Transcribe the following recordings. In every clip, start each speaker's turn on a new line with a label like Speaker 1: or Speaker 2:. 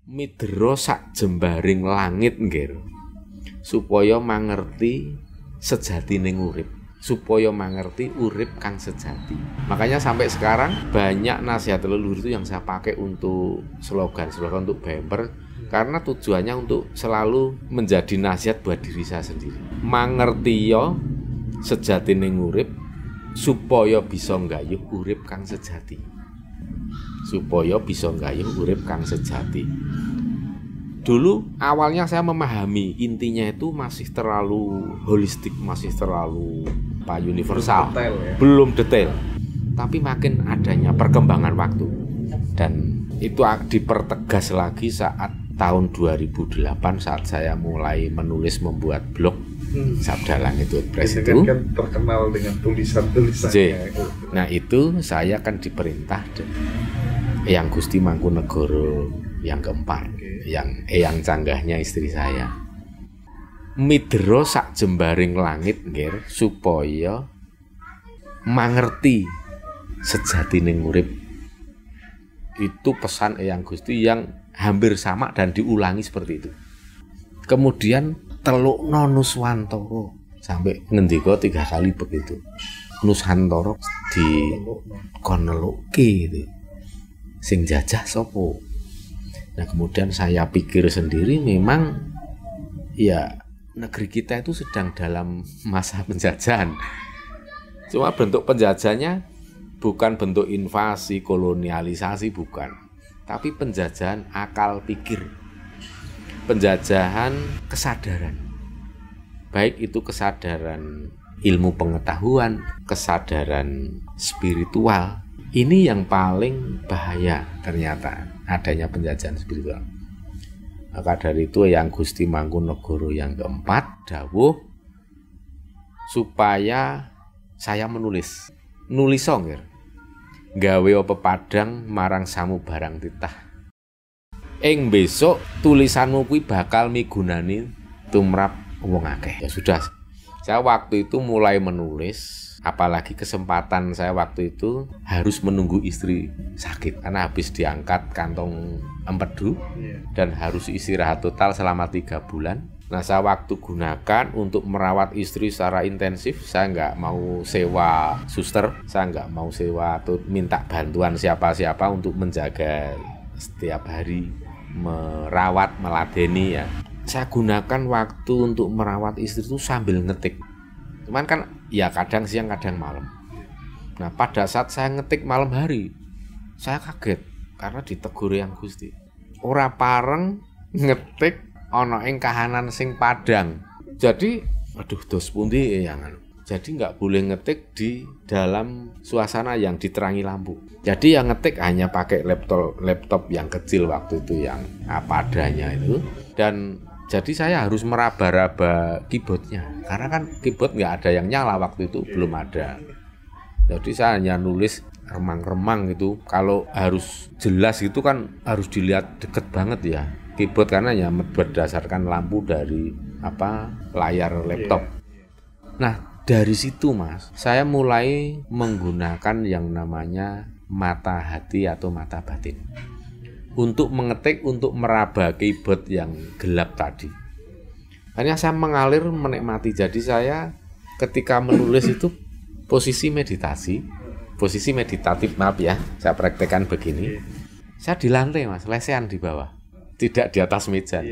Speaker 1: midro sak jembaring langit nggih, supaya mangerti sejatine urip, supaya mangerti urip kang sejati. Makanya sampai sekarang banyak nasihat leluhur itu yang saya pakai untuk slogan-slogan, untuk bumper, karena tujuannya untuk selalu menjadi nasihat buat diri saya sendiri. Mangerti yo sejatine urip supaya bisa nggayuh urip kang sejati. Supaya bisa nggayuh urip kang sejati. Dulu awalnya saya memahami intinya itu masih terlalu holistik, masih terlalu universal, belum detail. Tapi makin adanya perkembangan waktu dan itu dipertegas lagi saat tahun 2008 saat saya mulai menulis, membuat blog Sabda Langit WordPress itu
Speaker 2: kan terkenal dengan tulisan-tulisannya.
Speaker 1: Nah itu saya kan diperintah Eyang Gusti Mangkunegoro yang keempat, yang eyang canggahnya istri saya, midro sak jembaring langit nggih, supaya mangerti sejatine urip. Itu pesan Eyang Gusti yang hampir sama dan diulangi seperti itu. Kemudian telukno Nuswantara, sampai ngendika 3 kali begitu. Nusantara di koneluke itu. Sing jajah sopo. Nah kemudian saya pikir sendiri, memang ya negeri kita itu sedang dalam masa penjajahan. Cuma bentuk penjajahannya bukan bentuk invasi, kolonialisasi, bukan. Tapi penjajahan akal pikir, penjajahan kesadaran. Baik itu kesadaran ilmu pengetahuan, kesadaran spiritual. Ini yang paling bahaya ternyata, adanya penjajahan spiritual. Maka dari itu Eyang Gusti Mangkunegoro yang keempat dawuh supaya saya nulis songir, gawe apa padang marang samu barang titah. Ing besok tulisanmu kuwi bakal migunani tumrap wong akeh. Ya sudah, saya waktu itu mulai menulis. Apalagi kesempatan saya waktu itu harus menunggu istri sakit karena habis diangkat kantong empedu dan harus istirahat total selama 3 bulan. Nah saya waktu gunakan untuk merawat istri secara intensif. Saya nggak mau sewa suster, saya nggak mau sewa atau minta bantuan siapa-siapa untuk menjaga setiap hari, merawat, meladeni ya. Saya gunakan waktu untuk merawat istri itu sambil ngetik. Cuman kan ya kadang siang kadang malam. Nah pada saat saya ngetik malam hari, saya kaget karena ditegur Eyang Gusti. Ora pareng ngetik ana ing kahanan sing padang. Jadi aduh dos pundi Eyang. Jadi nggak boleh ngetik di dalam suasana yang diterangi lampu. Jadi yang ngetik hanya pakai laptop yang kecil waktu itu, yang apa adanya itu. Dan jadi saya harus meraba-raba keyboardnya, karena kan keyboard nggak ada yang nyala waktu itu, belum ada. Jadi saya hanya nulis remang-remang gitu. Kalau harus jelas gitu kan harus dilihat deket banget ya keyboard, karena ya berdasarkan lampu dari layar laptop. Nah dari situ Mas, saya mulai menggunakan yang namanya mata hati atau mata batin. Untuk mengetik, untuk meraba keyboard yang gelap tadi. Hanya saya mengalir, menikmati. Jadi saya ketika menulis itu posisi meditatif, maaf ya, saya praktekkan begini. Saya di lantai Mas, lesehan di bawah, tidak di atas meja.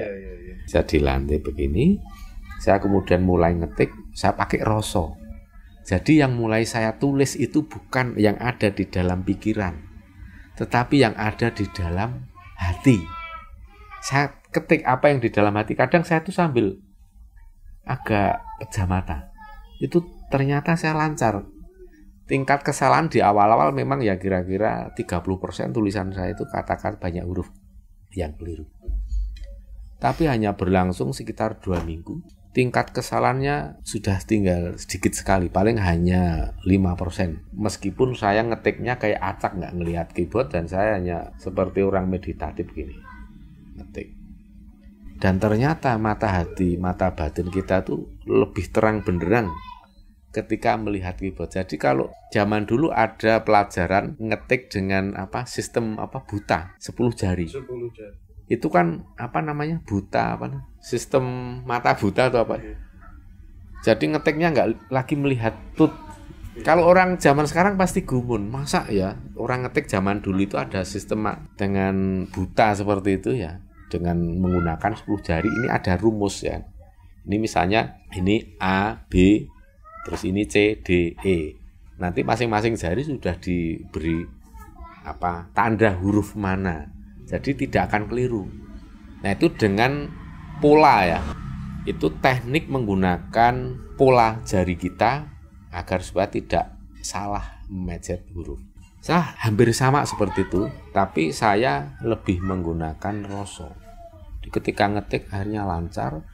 Speaker 1: Saya di lantai begini. Saya kemudian mulai ngetik, saya pakai rasa. Jadi yang mulai saya tulis itu bukan yang ada di dalam pikiran, tetapi yang ada di dalam hati. Saya ketik apa yang di dalam hati. Kadang saya tuh sambil agak pejam mata. Itu ternyata saya lancar. Tingkat kesalahan di awal-awal memang ya kira-kira 30% tulisan saya itu kata-kata banyak huruf yang keliru. Tapi hanya berlangsung sekitar 2 minggu. Tingkat kesalahannya sudah tinggal sedikit sekali, paling hanya 5%. Meskipun saya ngetiknya kayak acak, nggak ngelihat keyboard, dan saya hanya seperti orang meditatif gini ngetik. Dan ternyata mata hati, mata batin kita tuh lebih terang benderang ketika melihat keyboard. Jadi kalau zaman dulu ada pelajaran ngetik dengan sistem buta 10 jari. itu kan apa namanya buta sistem mata buta atau apa. Jadi ngetiknya nggak lagi melihat tut. Kalau orang zaman sekarang pasti gumun, masa ya orang ngetik zaman dulu itu ada sistem dengan buta seperti itu ya, dengan menggunakan 10 jari. Ini ada rumus ya. Ini misalnya ini A, B, terus ini C, D, E. Nanti masing-masing jari sudah diberi tanda huruf mana. Jadi tidak akan keliru. Nah itu dengan pola ya. Itu teknik menggunakan pola jari kita agar supaya tidak salah memencet huruf. Saya hampir sama seperti itu, tapi saya lebih menggunakan rasa. Ketika ngetik akhirnya lancar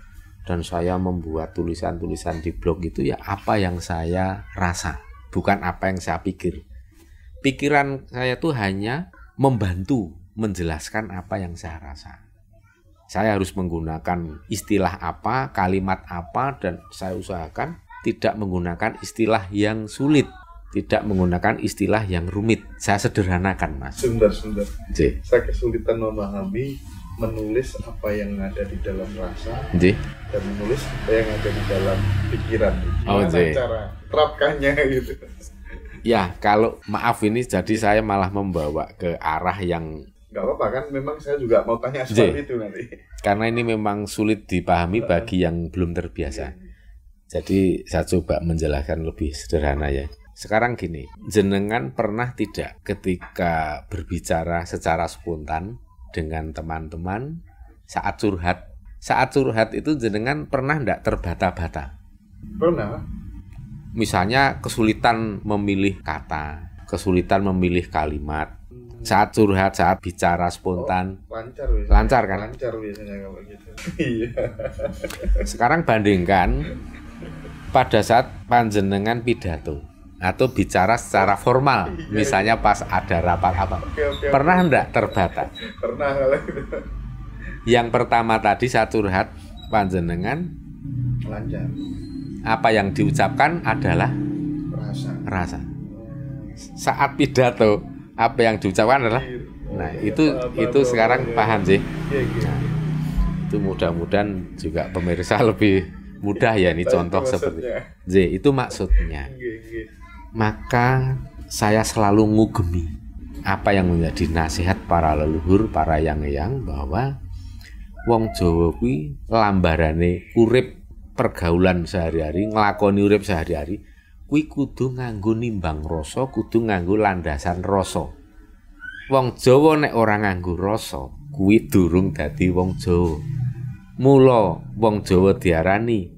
Speaker 1: dan saya membuat tulisan-tulisan di blog itu ya apa yang saya rasa, bukan apa yang saya pikir. Pikiran saya itu hanya membantu menjelaskan apa yang saya rasa. Saya harus menggunakan istilah apa, kalimat apa, dan saya usahakan tidak menggunakan istilah yang sulit, tidak menggunakan istilah yang rumit. Saya sederhanakan, Mas.
Speaker 2: Sebentar. Saya kesulitan memahami menulis apa yang ada di dalam rasa dan menulis apa yang ada di dalam pikiran. Gimana cara terapkannya gitu?
Speaker 1: Ya, kalau maaf ini jadi saya malah membawa ke arah yang
Speaker 2: nggak apa-apa kan, memang saya juga mau tanya soal itu nanti.
Speaker 1: Karena ini memang sulit dipahami bagi yang belum terbiasa. Jadi saya coba menjelaskan lebih sederhana ya. Sekarang gini, jenengan pernah tidak ketika berbicara secara spontan dengan teman-teman saat curhat? Saat curhat itu jenengan pernah tidak terbata-bata?
Speaker 2: Pernah.
Speaker 1: Misalnya kesulitan memilih kata, kesulitan memilih kalimat. Saat curhat, saat bicara spontan, lancar kan?
Speaker 2: Lancar biasanya kalau gitu.
Speaker 1: Sekarang bandingkan pada saat panjenengan pidato atau bicara secara formal, misalnya pas ada rapat apa. Pernah enggak terbata?
Speaker 2: Pernah kalau gitu.
Speaker 1: Yang pertama tadi saat curhat panjenengan
Speaker 2: lancar.
Speaker 1: Apa yang diucapkan adalah rasa. Saat pidato apa yang diucapkan adalah itu sekarang paham sih. Nah, itu mudah-mudahan juga pemirsa lebih mudah ya ini contoh seperti itu maksudnya. Maka saya selalu ngugemi apa yang menjadi nasihat para leluhur, para yang bahwa wong Jawa kuwi lambarane urip pergaulan sehari-hari, nglakoni urip sehari-hari kuwi kudu nganggo nimbang rasa, kudu nganggo landasan rasa. Wong Jawa nek ora nganggo rasa, kuwi durung dadi wong Jawa. Mula wong Jawa diarani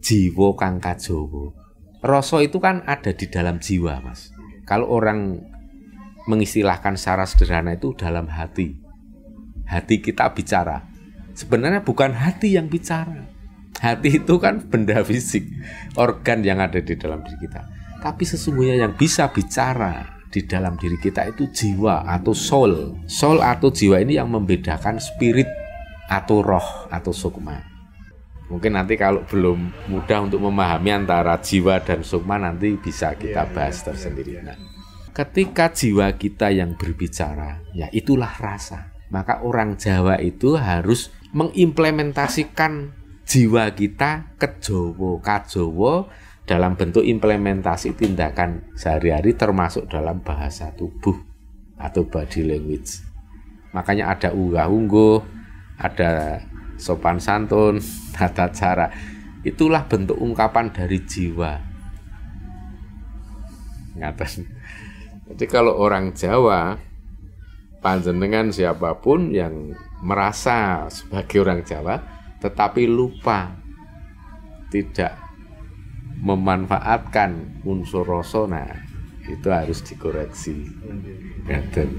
Speaker 1: jiwa kang kajawa. Rasa itu kan ada di dalam jiwa, Mas. Kalau orang mengistilahkan secara sederhana itu dalam hati. Hati kita bicara. Sebenarnya bukan hati yang bicara. Hati itu kan benda fisik, organ yang ada di dalam diri kita. Tapi sesungguhnya yang bisa bicara di dalam diri kita itu jiwa atau soul. Soul atau jiwa ini yang membedakan spirit atau roh atau sukma. Mungkin nanti kalau belum mudah untuk memahami antara jiwa dan sukma nanti bisa kita bahas tersendiri. Nah, ketika jiwa kita yang berbicara, ya itulah rasa. Maka orang Jawa itu harus mengimplementasikan jiwa kita ke Jawa, kajawa dalam bentuk implementasi tindakan sehari-hari termasuk dalam bahasa tubuh atau body language. Makanya ada unggah-ungguh, ada sopan santun, tata cara. Itulah bentuk ungkapan dari jiwa. Ngaten. Jadi kalau orang Jawa, panjenengan siapapun yang merasa sebagai orang Jawa tetapi lupa tidak memanfaatkan unsur rasa, nah itu harus dikoreksi. Ngaten.